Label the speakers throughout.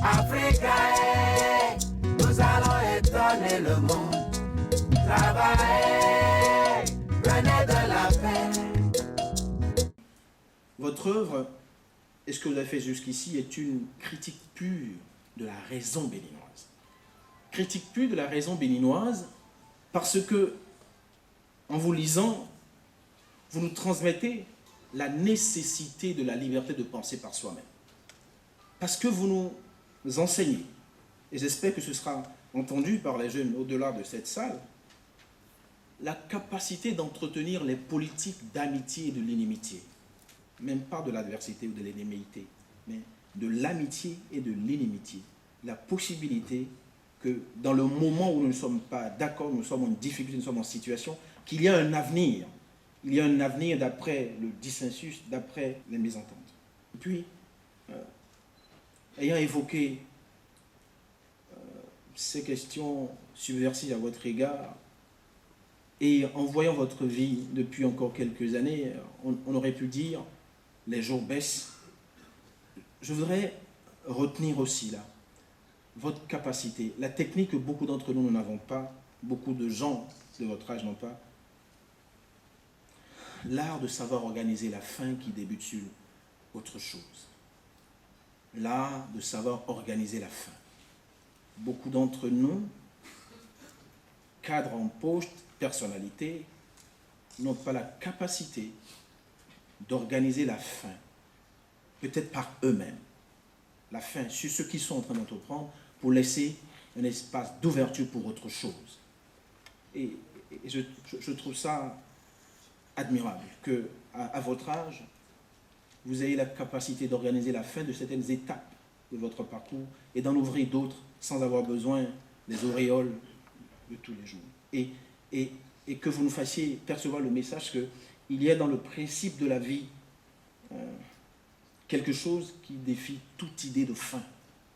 Speaker 1: Africa, nous allons étonner le monde. Travaillez, prenez de la paix.
Speaker 2: Votre œuvre, et ce que vous avez fait jusqu'ici, est une critique pure de la raison béninoise. Critique pure de la raison béninoise parce que, en vous lisant, vous nous transmettez la nécessité de la liberté de penser par soi-même. Parce que vous nous enseignez, et j'espère que ce sera entendu par les jeunes au-delà de cette salle, la capacité d'entretenir les politiques d'amitié et de l'inimitié. Même pas de l'adversité ou de l'inimité, mais de l'amitié et de l'inimitié. La possibilité que dans le moment où nous ne sommes pas d'accord, nous sommes en difficulté, nous sommes en situation, qu'il y a un avenir. Il y a un avenir d'après le dissensus, d'après les mésententes. Et puis, ayant évoqué ces questions subversives à votre égard, et en voyant votre vie depuis encore quelques années, on aurait pu dire les jours baissent. Je voudrais retenir aussi là votre capacité, la technique que beaucoup d'entre nous n'avons pas, beaucoup de gens de votre âge n'ont pas, l'art de savoir organiser la fin qui débute sur autre chose. L'art de savoir organiser la fin. Beaucoup d'entre nous, cadres en poste, personnalité, n'ont pas la capacité d'organiser la fin, peut-être par eux-mêmes, la fin sur ce qu'ils sont en train d'entreprendre pour laisser un espace d'ouverture pour autre chose. Et je trouve ça admirable que, à votre âge, vous ayez la capacité d'organiser la fin de certaines étapes de votre parcours et d'en ouvrir d'autres sans avoir besoin des auréoles de tous les jours. Et que vous nous fassiez percevoir le message qu'il y a dans le principe de la vie quelque chose qui défie toute idée de fin.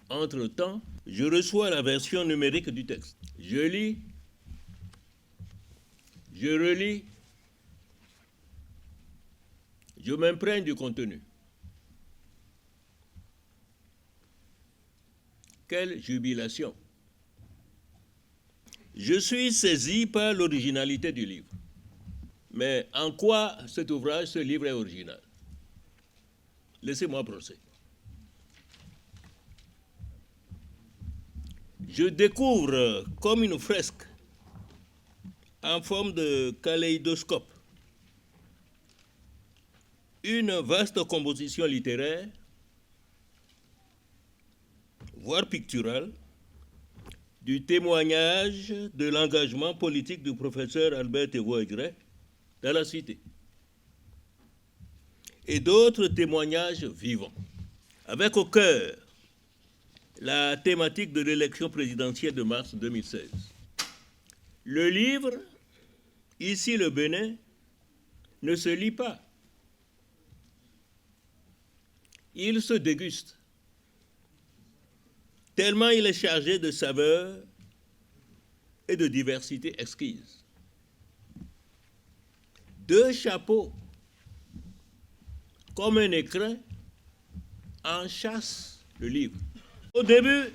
Speaker 3: Entre-temps, je reçois la version numérique du texte. Je lis, je relis, je m'imprègne du contenu. Quelle jubilation! Je suis saisi par l'originalité du livre. Mais en quoi cet ouvrage, ce livre est original? Laissez-moi procéder. Je découvre comme une fresque en forme de kaléidoscope une vaste composition littéraire, voire picturale, du témoignage de l'engagement politique du professeur Albert Thévois-Aigret dans la cité, et d'autres témoignages vivants, avec au cœur la thématique de l'élection présidentielle de mars 2016. Le livre, ici le Bénin, ne se lit pas. Il se déguste, tellement il est chargé de saveurs et de diversité exquise. 2 chapeaux, comme un écrin, enchâssent le livre. Au début,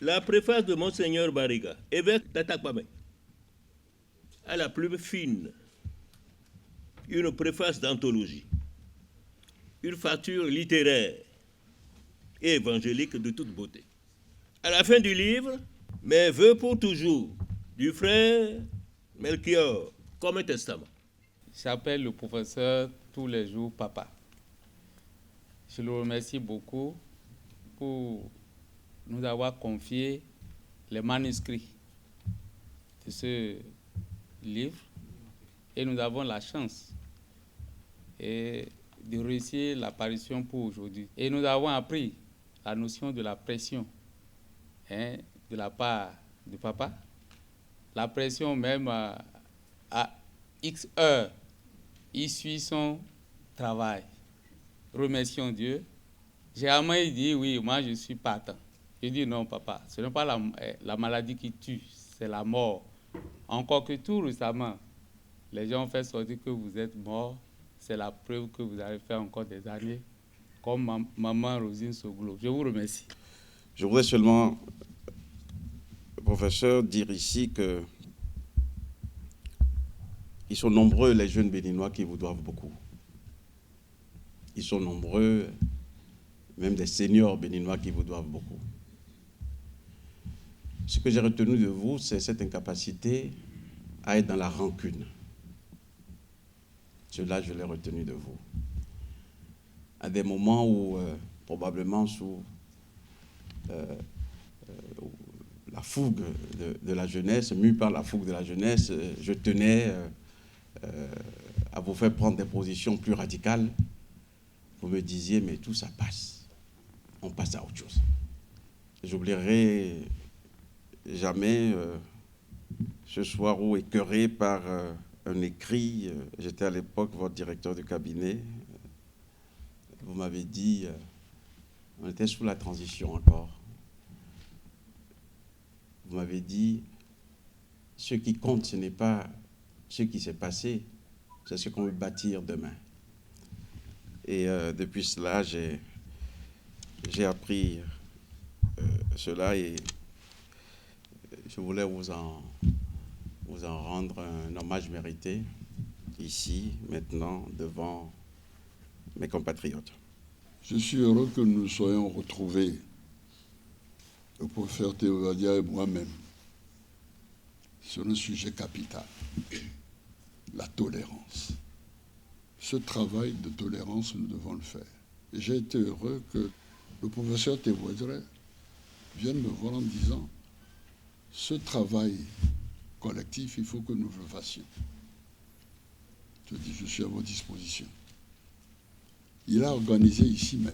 Speaker 3: la préface de Monseigneur Bariga, évêque d'Atakpamé, à la plume fine, une préface d'anthologie, une facture littéraire et évangélique de toute beauté. À la fin du livre, mes vœux pour toujours, du frère Melchior, comme un testament.
Speaker 4: J'appelle le professeur tous les jours papa. Je le remercie beaucoup pour nous avoir confié les manuscrits de ce livre et nous avons la chance de réussir l'apparition pour aujourd'hui. Et nous avons appris la notion de la pression de la part du papa, la pression même à X heures, il suit son travail. Remercions Dieu. J'ai jamais dit oui, moi je suis partant. Je dis non papa, ce n'est pas la maladie qui tue, c'est la mort. Encore que tout récemment, les gens ont fait sortir que vous êtes mort, c'est la preuve que vous avez fait encore des années comme Maman Rosine Soglo. Je vous remercie.
Speaker 5: Je voudrais seulement, professeur, dire ici que ils sont nombreux les jeunes béninois qui vous doivent beaucoup. Ils sont nombreux, même des seniors béninois qui vous doivent beaucoup. Ce que j'ai retenu de vous, c'est cette incapacité à être dans la rancune. Cela, je l'ai retenu de vous. À des moments où, probablement sous la fougue de la jeunesse, mue par la fougue de la jeunesse, je tenais à vous faire prendre des positions plus radicales. Vous me disiez, mais tout ça passe. On passe à autre chose. J'oublierai jamais ce soir où, écœuré par un écrit, j'étais à l'époque votre directeur de cabinet, vous m'avez dit, on était sous la transition encore, vous m'avez dit, ce qui compte, ce n'est pas ce qui s'est passé, c'est ce qu'on veut bâtir demain. Et depuis cela, j'ai appris cela et je voulais vous en rendre un hommage mérité, ici, maintenant, devant mes compatriotes.
Speaker 6: Je suis heureux que nous nous soyons retrouvés, le professeur Théovadia et moi-même, sur un sujet capital, la tolérance. Ce travail de tolérance, nous devons le faire. Et j'ai été heureux que le professeur Théovadia vienne me voir en me disant ce travail collectif, il faut que nous le fassions. Je dis, je suis à votre disposition. Il a organisé ici même,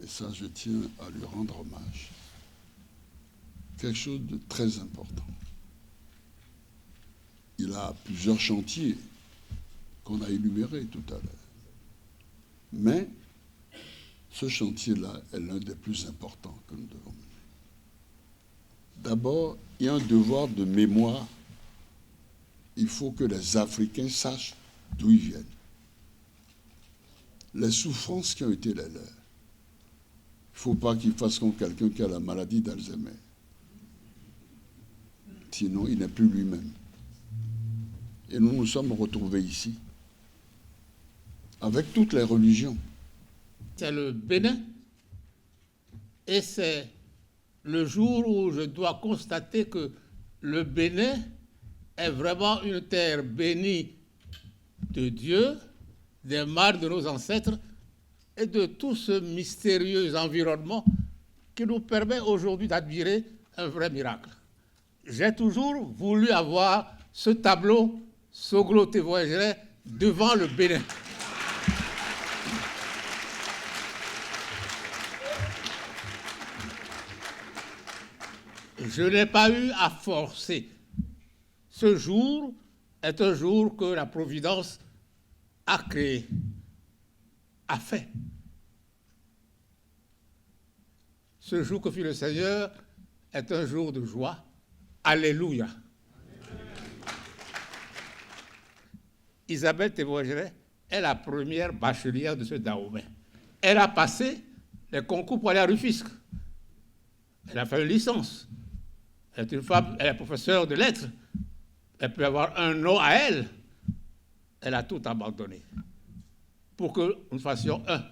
Speaker 6: et ça je tiens à lui rendre hommage, quelque chose de très important. Il a plusieurs chantiers qu'on a énumérés tout à l'heure. Mais ce chantier-là est l'un des plus importants que nous devons mener. D'abord, il y a un devoir de mémoire. Il faut que les Africains sachent d'où ils viennent. Les souffrances qui ont été les leurs. Il ne faut pas qu'ils fassent comme quelqu'un qui a la maladie d'Alzheimer. Sinon, il n'est plus lui-même. Et nous nous sommes retrouvés ici, avec toutes les religions.
Speaker 7: C'est le Bénin, et c'est le jour où je dois constater que le Bénin est vraiment une terre bénie de Dieu, des mares de nos ancêtres et de tout ce mystérieux environnement qui nous permet aujourd'hui d'admirer un vrai miracle. J'ai toujours voulu avoir ce tableau Soglo Théovadia devant le Bénin. Je n'ai pas eu à forcer. Ce jour est un jour que la Providence a créé, a fait. Ce jour que fit le Seigneur est un jour de joie. Alléluia. Isabelle Théovadia est la première bachelière de ce Dahomey. Elle a passé les concours pour aller à Rufisque. Elle a fait une licence. Elle est une femme, elle est professeure de lettres. Elle peut avoir un nom à elle. Elle a tout abandonné pour que nous fassions un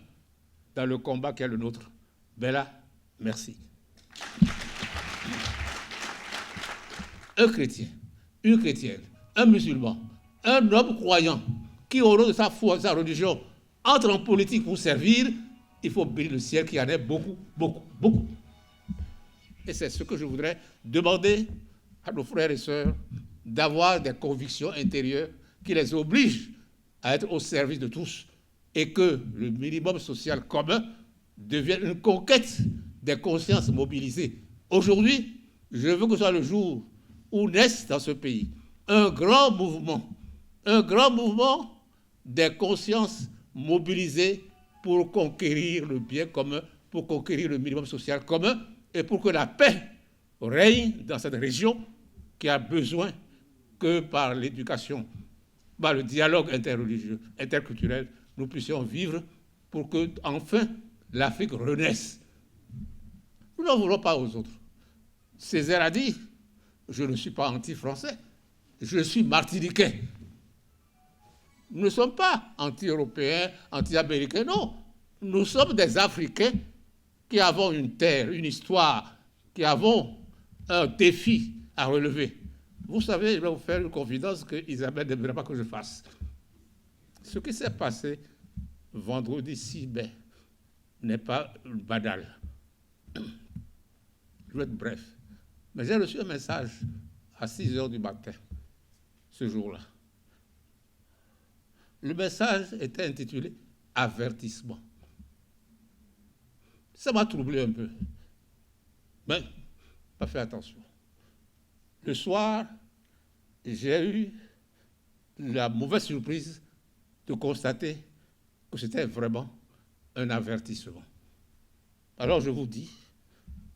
Speaker 7: dans le combat qui est le nôtre. Bella, merci. Un chrétien, une chrétienne, un musulman, un homme croyant qui, au nom de sa foi, de sa religion, entre en politique pour servir, il faut bénir le ciel qui en est beaucoup, beaucoup, beaucoup. Et c'est ce que je voudrais demander à nos frères et sœurs, d'avoir des convictions intérieures qui les obligent à être au service de tous et que le minimum social commun devienne une conquête des consciences mobilisées. Aujourd'hui, je veux que ce soit le jour où naisse dans ce pays un grand mouvement des consciences mobilisées pour conquérir le bien commun, pour conquérir le minimum social commun et pour que la paix règne dans cette région qui a besoin que par l'éducation, par le dialogue interreligieux, interculturel, nous puissions vivre pour que, enfin, l'Afrique renaisse. Nous n'en voulons pas aux autres. Césaire a dit, je ne suis pas anti-français, je suis martiniquais. Nous ne sommes pas anti-européens, anti-américains, non. Nous sommes des Africains qui avons une terre, une histoire, qui avons un défi à relever. Vous savez, je vais vous faire une confidence que Isabelle ne voudrait pas que je fasse. Ce qui s'est passé vendredi 6 mai n'est pas banal. Je vais être bref. Mais j'ai reçu un message à 6 heures du matin, ce jour-là. Le message était intitulé « Avertissement ». Ça m'a troublé un peu. Mais, pas fait attention. Le soir, j'ai eu la mauvaise surprise de constater que c'était vraiment un avertissement. Alors je vous dis,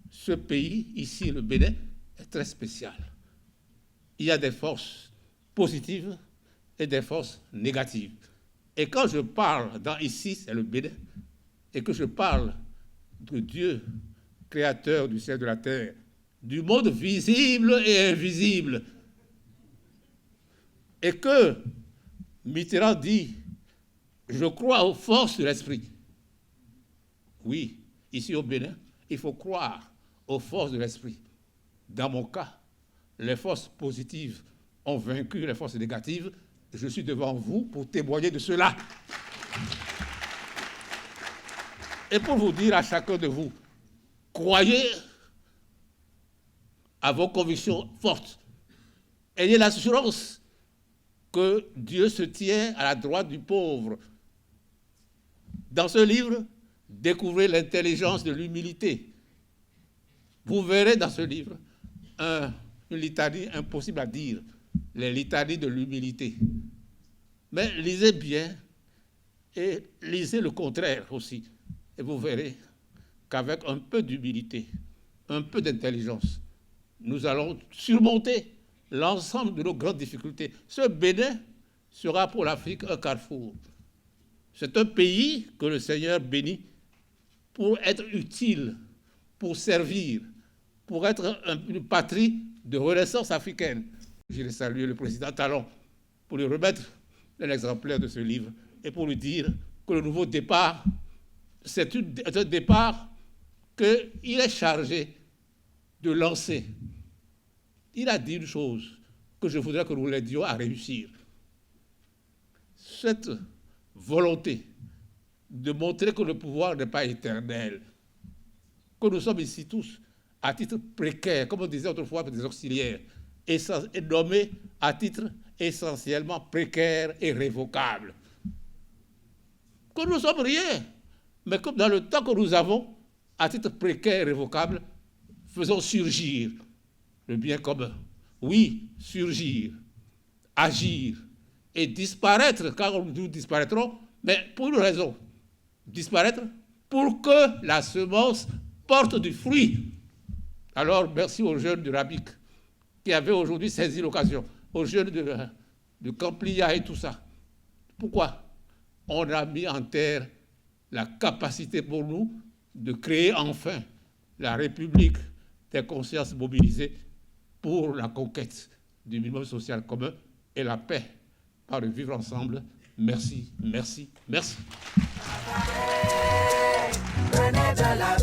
Speaker 7: ce pays, ici, le Bénin, est très spécial. Il y a des forces positives et des forces négatives. Et quand je parle ici, c'est le Bénin, et que je parle de Dieu, créateur du ciel et de la terre, du monde visible et invisible, et que Mitterrand dit « Je crois aux forces de l'esprit ». Oui, ici au Bénin, il faut croire aux forces de l'esprit. Dans mon cas, les forces positives ont vaincu les forces négatives. Je suis devant vous pour témoigner de cela. Et pour vous dire à chacun de vous, croyez à vos convictions fortes. Ayez l'assurance que Dieu se tient à la droite du pauvre. Dans ce livre, découvrez l'intelligence de l'humilité. Vous verrez dans ce livre une litanie impossible à dire, les litanies de l'humilité. Mais lisez bien et lisez le contraire aussi. Et vous verrez qu'avec un peu d'humilité, un peu d'intelligence, nous allons surmonter l'ensemble de nos grandes difficultés. Ce Bénin sera pour l'Afrique un carrefour. C'est un pays que le Seigneur bénit pour être utile, pour servir, pour être une patrie de renaissance africaine. Je salue le président Talon pour lui remettre un exemplaire de ce livre et pour lui dire que le nouveau départ, c'est un départ qu'il est chargé de lancer. Il a dit une chose que je voudrais que nous l'aidions à réussir. Cette volonté de montrer que le pouvoir n'est pas éternel, que nous sommes ici tous à titre précaire, comme on disait autrefois des auxiliaires, et nommés à titre essentiellement précaire et révocable. Que nous ne sommes rien, mais comme dans le temps que nous avons, à titre précaire et révocable, faisons surgir le bien commun. Oui, surgir, agir et disparaître, car nous disparaîtrons, mais pour une raison. Disparaître pour que la semence porte du fruit. Alors, merci aux jeunes du RABIC qui avaient aujourd'hui saisi l'occasion, aux jeunes de Camplia et tout ça. Pourquoi? On a mis en terre la capacité pour nous de créer enfin la République des consciences mobilisées pour la conquête du minimum social commun et la paix par le vivre ensemble. Merci, merci, merci.
Speaker 1: Venez de la